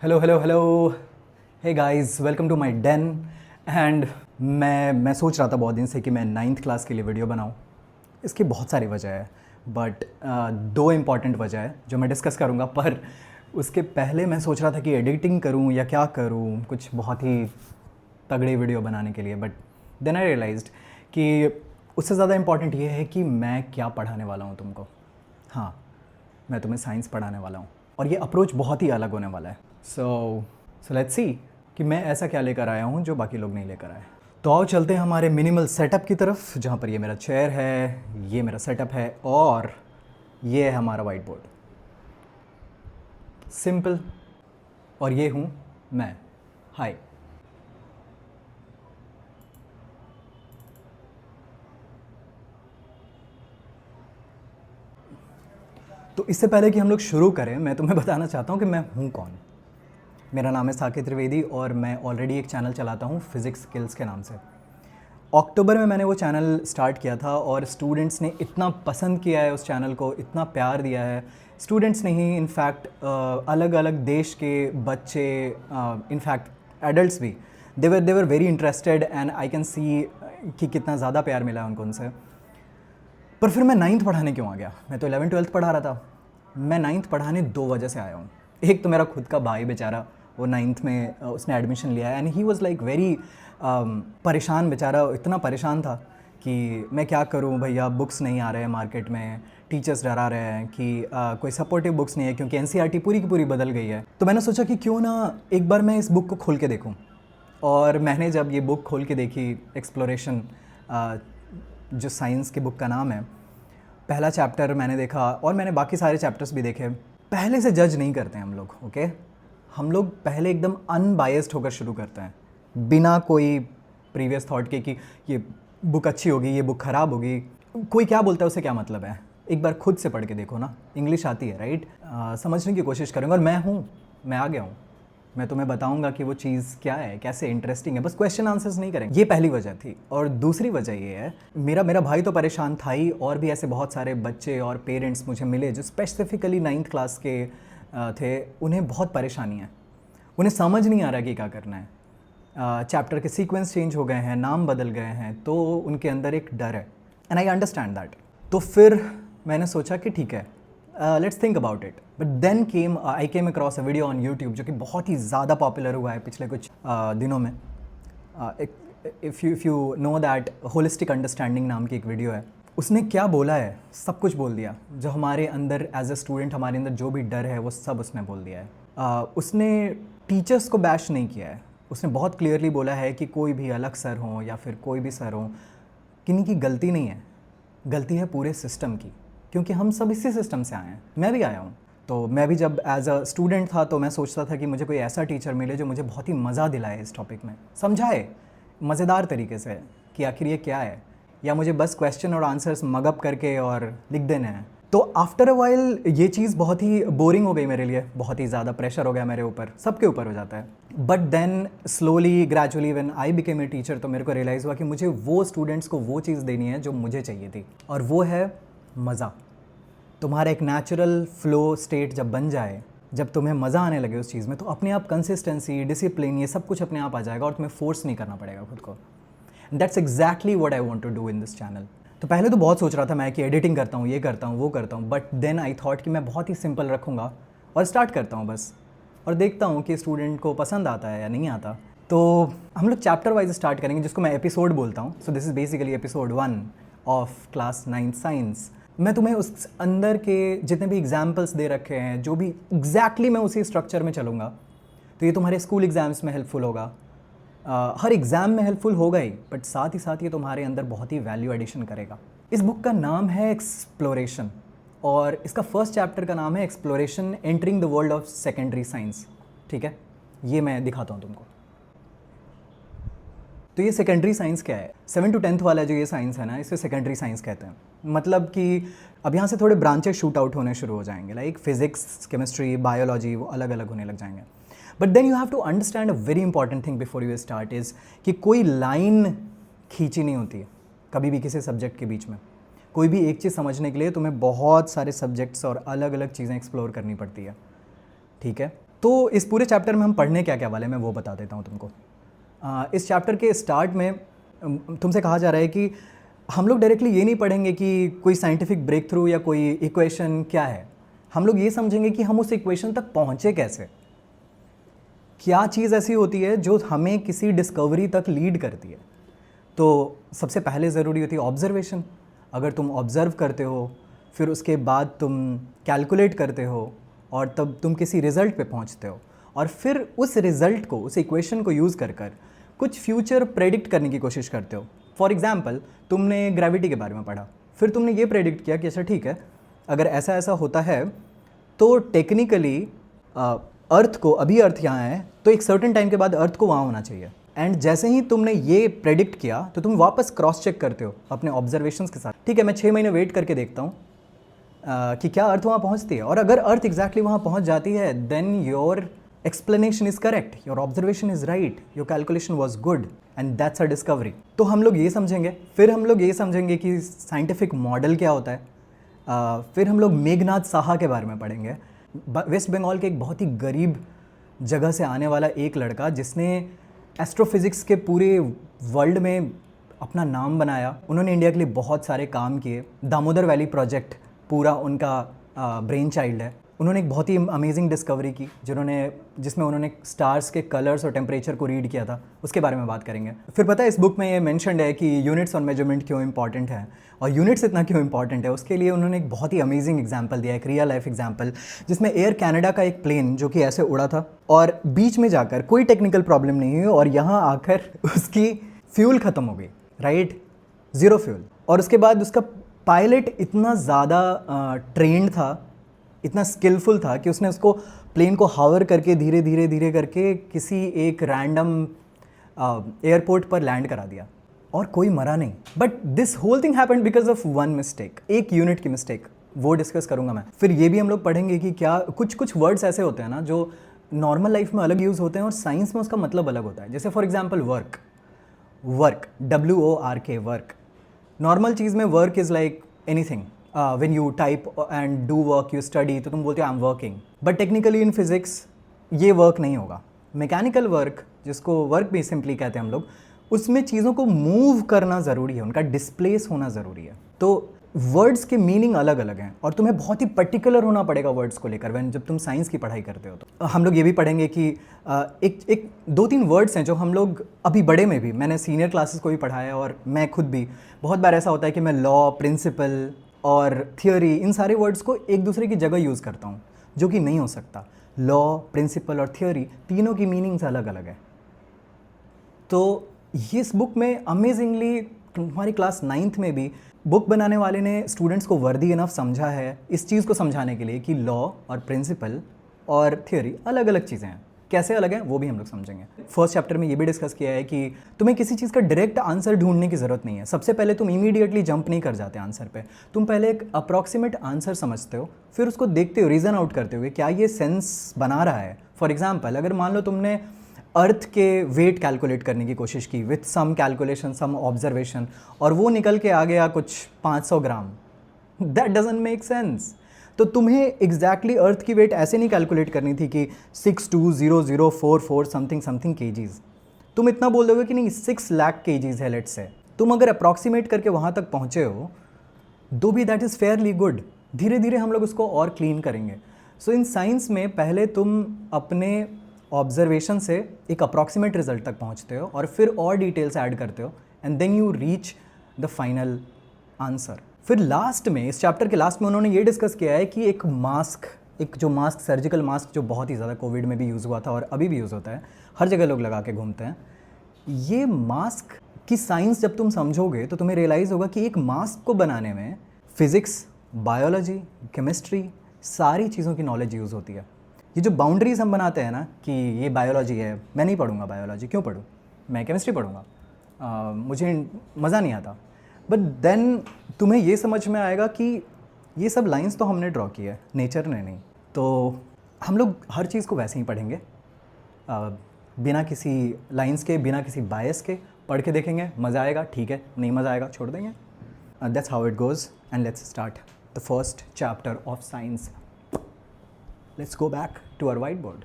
Hello hello hello. Hey guys, welcome to my den. And मैं सोच रहा था बहुत दिन से कि मैं 9th क्लास के लिए वीडियो बनाऊं। इसकी बहुत सारी वजह है, बट दो इम्पॉर्टेंट वजह है जो मैं डिस्कस करूंगा। पर उसके पहले मैं सोच रहा था कि एडिटिंग करूं या क्या करूं, कुछ बहुत ही तगड़ी वीडियो बनाने के लिए। बट देन आई रियलाइज्ड कि उससे ज़्यादा इम्पॉर्टेंट ये है कि मैं क्या पढ़ाने वाला हूँ तुमको। हाँ, मैं तुम्हें साइंस पढ़ाने वाला हूँ और ये अप्रोच बहुत ही अलग होने वाला है। सो लेट्स सी कि मैं ऐसा क्या लेकर आया हूँ जो बाकी लोग नहीं लेकर आए। तो आओ चलते हैं हमारे मिनिमल सेटअप की तरफ, जहाँ पर ये मेरा चेयर है, ये मेरा सेटअप है और ये है हमारा वाइट बोर्ड। सिंपल। और ये हूँ मैं। हाय। तो इससे पहले कि हम लोग शुरू करें, मैं तुम्हें बताना चाहता हूँ कि मैं हूँ कौन। मेरा नाम है साकेत त्रिवेदी और मैं ऑलरेडी एक चैनल चलाता हूँ फिज़िक्स स्किल्स के नाम से। अक्टूबर में मैंने वो चैनल स्टार्ट किया था और स्टूडेंट्स ने इतना पसंद किया है उस चैनल को, इतना प्यार दिया है। स्टूडेंट्स ने ही, इनफैक्ट अलग अलग देश के बच्चे, इनफैक्ट एडल्ट्स भी, they were very interested and I can see कि कितना ज़्यादा प्यार मिला है उनको उनसे। पर फिर मैं 9th पढ़ाने क्यों आ गया? मैं तो 11th 12th पढ़ा रहा था। मैं 9th पढ़ाने दो वजह से आया हूँ। एक तो मेरा खुद का भाई बेचारा, वो 9th में उसने एडमिशन लिया है and he was like very परेशान। बेचारा इतना परेशान था कि मैं क्या करूँ भैया, बुक्स नहीं आ रहे हैं मार्केट में, टीचर्स डरा रहे हैं कि कोई सपोर्टिव बुक्स नहीं है क्योंकि एनसीईआरटी पूरी की पूरी बदल गई है। तो मैंने सोचा कि क्यों ना एक बार मैं इस बुक को खोल के देखूँ। और मैंने जब ये बुक खोल के देखी, एक्सप्लोरेशन, जो साइंस की बुक का नाम है, पहला चैप्टर मैंने देखा और मैंने बाकी सारे चैप्टर्स भी देखे। पहले से जज नहीं करते हैं हम लोग, ओके? हम लोग पहले एकदम अनबायस्ड होकर शुरू करते हैं, बिना कोई प्रीवियस थॉट के कि ये बुक अच्छी होगी, ये बुक ख़राब होगी, कोई क्या बोलता है उससे क्या मतलब है। एक बार खुद से पढ़ के देखो ना, इंग्लिश आती है राइट? समझने की कोशिश करूँगा और मैं आ गया हूँ। मैं तुम्हें बताऊंगा कि वो चीज़ क्या है, कैसे इंटरेस्टिंग है। बस क्वेश्चन आंसर्स नहीं करेंगे। ये पहली वजह थी। और दूसरी वजह ये है, मेरा भाई तो परेशान था ही, और भी ऐसे बहुत सारे बच्चे और पेरेंट्स मुझे मिले जो स्पेसिफिकली 9th क्लास के थे। उन्हें बहुत परेशानी है, उन्हें समझ नहीं आ रहा कि क्या करना है। चैप्टर के सीक्वेंस चेंज हो गए हैं, नाम बदल गए हैं, तो उनके अंदर एक डर है एंड आई अंडरस्टैंड दैट। तो फिर मैंने सोचा कि ठीक है, let's think about it. But then I came across a video on YouTube जो कि बहुत ही ज़्यादा पॉपुलर हुआ है पिछले कुछ दिनों में। If you know that, holistic understanding नाम की एक वीडियो है। उसने क्या बोला है, सब कुछ बोल दिया। जो हमारे अंदर एज अ स्टूडेंट, हमारे अंदर जो भी डर है वो सब उसने बोल दिया है। उसने टीचर्स को बैश नहीं किया है। उसने बहुत क्लियरली बोला है कि कोई भी अलग सर हो या फिर कोई भी सर हो, किन्हीं की गलती नहीं है, गलती है पूरे सिस्टम की। क्योंकि हम सब इसी सिस्टम से आए हैं, मैं भी आया हूँ। तो मैं भी जब एज अ स्टूडेंट था तो मैं सोचता था कि मुझे कोई ऐसा टीचर मिले जो मुझे बहुत ही मज़ा दिलाए, इस टॉपिक में समझाए मज़ेदार तरीके से कि आखिर ये क्या है, या मुझे बस क्वेश्चन और आंसर्स मगअप करके और लिख देने हैं। तो आफ्टर अ वाइल ये चीज़ बहुत ही बोरिंग हो गई मेरे लिए, बहुत ही ज़्यादा प्रेशर हो गया मेरे ऊपर, सबके ऊपर हो जाता है। But then slowly gradually when I became a teacher, तो मेरे को रियलाइज़ हुआ कि मुझे वो स्टूडेंट्स को वो चीज़ देनी है जो मुझे चाहिए थी, और वो है मज़ा। तुम्हारा एक नेचुरल फ्लो स्टेट जब बन जाए, जब तुम्हें मज़ा आने लगे उस चीज़ में, तो अपने आप कंसिस्टेंसी, डिसिप्लिन, ये सब कुछ अपने आप आ जाएगा और तुम्हें फोर्स नहीं करना पड़ेगा खुद को। That's exactly what I want to do in this channel. तो पहले तो बहुत सोच रहा था मैं कि एडिटिंग करता हूँ, ये करता हूँ, वो करता हूँ, बट देन आई थॉट कि मैं बहुत ही सिंपल रखूँगा और स्टार्ट करता हूँ बस, और देखता हूँ कि स्टूडेंट को पसंद आता है या नहीं आता। तो हम लोग चैप्टर वाइज स्टार्ट करेंगे, जिसको मैं एपिसोड बोलता हूँ। So this is basically episode 1 of class 9th science. मैं तुम्हें उस अंदर के जितने भी एग्जाम्पल्स दे रखे हैं, जो भी एग्जैक्टली मैं उसी स्ट्रक्चर में चलूँगा। तो ये तुम्हारे स्कूल एग्ज़ाम्स में हेल्पफुल होगा, हर एग्ज़ाम में हेल्पफुल होगा ही, बट साथ ही साथ ये तुम्हारे अंदर बहुत ही वैल्यू एडिशन करेगा। इस बुक का नाम है एक्सप्लोरेशन, और इसका फर्स्ट चैप्टर का नाम है exploration entering the world of secondary science. ठीक है, ये मैं दिखाता हूँ तुमको। तो ये सेकेंडरी साइंस क्या है? 7 to 10th वाला जो ये साइंस है ना, इसे सेकेंडरी साइंस कहते हैं। मतलब कि अब यहाँ से थोड़े ब्रांचेस शूट आउट होने शुरू हो जाएंगे, लाइक फिजिक्स, केमिस्ट्री, बायोलॉजी, वो अलग अलग होने लग जाएंगे। But then you have to understand a very important thing before you start, is कि कोई लाइन खींची नहीं होती है कभी भी किसी सब्जेक्ट के बीच में। कोई भी एक चीज़ समझने के लिए तुम्हें बहुत सारे सब्जेक्ट्स और अलग अलग चीज़ें एक्सप्लोर करनी पड़ती है। ठीक है, तो इस पूरे चैप्टर में हम पढ़ने क्या क्या वाले हैं मैं वो बता देता हूँ तुमको। इस चैप्टर के स्टार्ट में तुमसे कहा जा रहा है कि हम लोग डायरेक्टली ये नहीं पढ़ेंगे कि कोई साइंटिफिक ब्रेक थ्रू या कोई इक्वेशन क्या है। हम लोग ये समझेंगे कि हम उस इक्वेशन तक पहुँचे कैसे, क्या चीज़ ऐसी होती है जो हमें किसी डिस्कवरी तक लीड करती है। तो सबसे पहले ज़रूरी होती है ऑब्जर्वेशन। अगर तुम ऑब्ज़र्व करते हो, फिर उसके बाद तुम कैलकुलेट करते हो और तब तुम किसी रिज़ल्ट पे पहुंचते हो, और फिर उस रिज़ल्ट को, उस इक्वेशन को यूज़ कर कुछ फ्यूचर प्रेडिक्ट करने की कोशिश करते हो। फॉर एग्ज़ाम्पल, तुमने ग्रेविटी के बारे में पढ़ा, फिर तुमने ये प्रेडिक्ट किया कि अच्छा ठीक है, अगर ऐसा ऐसा होता है तो टेक्निकली अर्थ को, अभी अर्थ यहाँ है तो एक सर्टेन टाइम के बाद अर्थ को वहाँ होना चाहिए। एंड जैसे ही तुमने ये प्रेडिक्ट किया तो तुम वापस क्रॉस चेक करते हो अपने ऑब्जर्वेशंस के साथ। ठीक है, मैं 6 महीने वेट करके देखता हूँ कि क्या अर्थ वहाँ पहुँचती है, और अगर अर्थ एग्जैक्टली वहाँ पहुँच जाती है then your explanation is correct, your observation is right, your calculation was good, and that's a discovery। तो हम लोग ये समझेंगे, फिर हम लोग ये समझेंगे कि साइंटिफिक मॉडल क्या होता है। फिर हम लोग मेघनाथ साहा के बारे में पढ़ेंगे। वेस्ट बंगाल के एक बहुत ही गरीब जगह से आने वाला एक लड़का जिसने एस्ट्रोफिज़िक्स के पूरे वर्ल्ड में अपना नाम बनाया। उन्होंने इंडिया के लिए बहुत सारे काम किए। दामोदर वैली प्रोजेक्ट पूरा उनका ब्रेन चाइल्ड है। उन्होंने एक बहुत ही अमेजिंग डिस्कवरी की जिसमें उन्होंने स्टार्स के कलर्स और टेम्परेचर को रीड किया था, उसके बारे में बात करेंगे। फिर पता है इस बुक में ये मेंशन्ड है कि यूनिट्स और मेजरमेंट क्यों इंपॉर्टेंट है, और यूनिट्स इतना क्यों इंपॉर्टेंट है, उसके लिए उन्होंने एक बहुत ही अमेजिंग एग्जाम्पल दिया, एक रियल लाइफ एग्जाम्पल, जिसमें एयर कनाडा का एक प्लेन जो कि ऐसे उड़ा था और बीच में जाकर कोई टेक्निकल प्रॉब्लम नहीं हुई और यहाँ आकर उसकी फ्यूल ख़त्म हो गई, राइट, ज़ीरो फ्यूल। और उसके बाद उसका पायलट इतना ज़्यादा ट्रेंड था, इतना स्किलफुल था कि उसने उसको प्लेन को हावर करके धीरे धीरे धीरे करके किसी एक रैंडम एयरपोर्ट पर लैंड करा दिया और कोई मरा नहीं। But this whole thing happened because of one mistake, एक यूनिट की मिस्टेक, वो डिस्कस करूंगा मैं। फिर ये भी हम लोग पढ़ेंगे कि क्या कुछ वर्ड्स ऐसे होते हैं ना जो नॉर्मल लाइफ में अलग यूज़ होते हैं और साइंस में उसका मतलब अलग होता है। जैसे for example work, WORK, work. Normal चीज़ में work is like anything. When you type and do work, you study, तो तुम बोलते हो I am working. But technically in physics ये वर्क नहीं होगा। मैकेनिकल वर्क, जिसको वर्क भी सिंपली कहते हैं हम लोग, उसमें चीज़ों को मूव करना ज़रूरी है, उनका डिस्प्लेस होना ज़रूरी है। तो वर्ड्स के मीनिंग अलग अलग हैं और तुम्हें बहुत ही पर्टिकुलर होना पड़ेगा वर्ड्स को लेकर जब तुम साइंस की पढ़ाई करते हो। तो हम लोग ये भी पढ़ेंगे कि एक 2-3 वर्ड्स हैं जो हम लोग अभी बड़े में भी, मैंने सीनियर क्लासेस को भी पढ़ाया है और मैं खुद भी बहुत बार ऐसा होता है कि मैं लॉ, प्रिंसिपल और थियोरी, इन सारे वर्ड्स को एक दूसरे की जगह यूज़ करता हूँ, जो कि नहीं हो सकता। लॉ, प्रिंसिपल और थियोरी तीनों की मीनिंग्स अलग अलग है। तो इस बुक में अमेजिंगली हमारी क्लास 9th में भी बुक बनाने वाले ने स्टूडेंट्स को वर्दी इनफ समझा है इस चीज़ को समझाने के लिए कि लॉ और प्रिंसिपल और थियोरी अलग अलग चीज़ें हैं। कैसे अलग हैं वो भी हम लोग समझेंगे। फर्स्ट चैप्टर में ये भी डिस्कस किया है कि तुम्हें किसी चीज़ का डायरेक्ट आंसर ढूंढने की ज़रूरत नहीं है। सबसे पहले तुम इमीडिएटली जंप नहीं कर जाते आंसर पे, तुम पहले एक अप्रॉक्सीमेट आंसर समझते हो, फिर उसको देखते हो, रीज़न आउट करते हुए क्या ये सेंस बना रहा है। फॉर एग्जाम्पल, अगर मान लो तुमने अर्थ के वेट कैलकुलेट करने की कोशिश की with some calculation, some observation, और वो निकल के आ गया कुछ 500 gram, that doesn't make sense. तो तुम्हें एग्जैक्टली अर्थ की वेट ऐसे नहीं कैलकुलेट करनी थी कि 620044 समथिंग समथिंग केजीज़। तुम इतना बोल दोगे कि नहीं 6 लाख केजीज़ है लेट्स से। तुम अगर अप्रॉक्सीमेट करके वहाँ तक पहुँचे हो दो भी दैट इज़ फेयरली गुड। धीरे धीरे हम लोग उसको और क्लीन करेंगे। सो इन साइंस में पहले तुम अपने ऑब्जर्वेशन से एक अप्रॉक्सीमेट रिजल्ट तक पहुँचते हो और फिर और डिटेल्स ऐड करते हो and then you reach the final answer. फिर लास्ट में, इस चैप्टर के लास्ट में उन्होंने ये डिस्कस किया है कि एक जो मास्क सर्जिकल मास्क जो बहुत ही ज़्यादा कोविड में भी यूज़ हुआ था और अभी भी यूज़ होता है, हर जगह लोग लगा के घूमते हैं, ये मास्क की साइंस जब तुम समझोगे तो तुम्हें रियलाइज़ होगा कि एक मास्क को बनाने में फिज़िक्स, बायोलॉजी, केमिस्ट्री, सारी चीज़ों की नॉलेज यूज़ होती है। ये जो बाउंड्रीज हम बनाते हैं ना कि ये बायोलॉजी है, मैं नहीं पढ़ूंगा बायोलॉजी, क्यों पढ़ूँ, मैं केमिस्ट्री पढ़ूंगा, मुझे मज़ा नहीं आता। बट देन तुम्हें ये समझ में आएगा कि ये सब लाइंस तो हमने ड्रॉ की है, नेचर ने नहीं। तो हम लोग हर चीज़ को वैसे ही पढ़ेंगे, बिना किसी लाइंस के, बिना किसी बायस के पढ़ के देखेंगे। मज़ा आएगा ठीक है, नहीं मज़ा आएगा छोड़ देंगे। That's how it goes and let's start the first chapter of science. Let's go back to our whiteboard.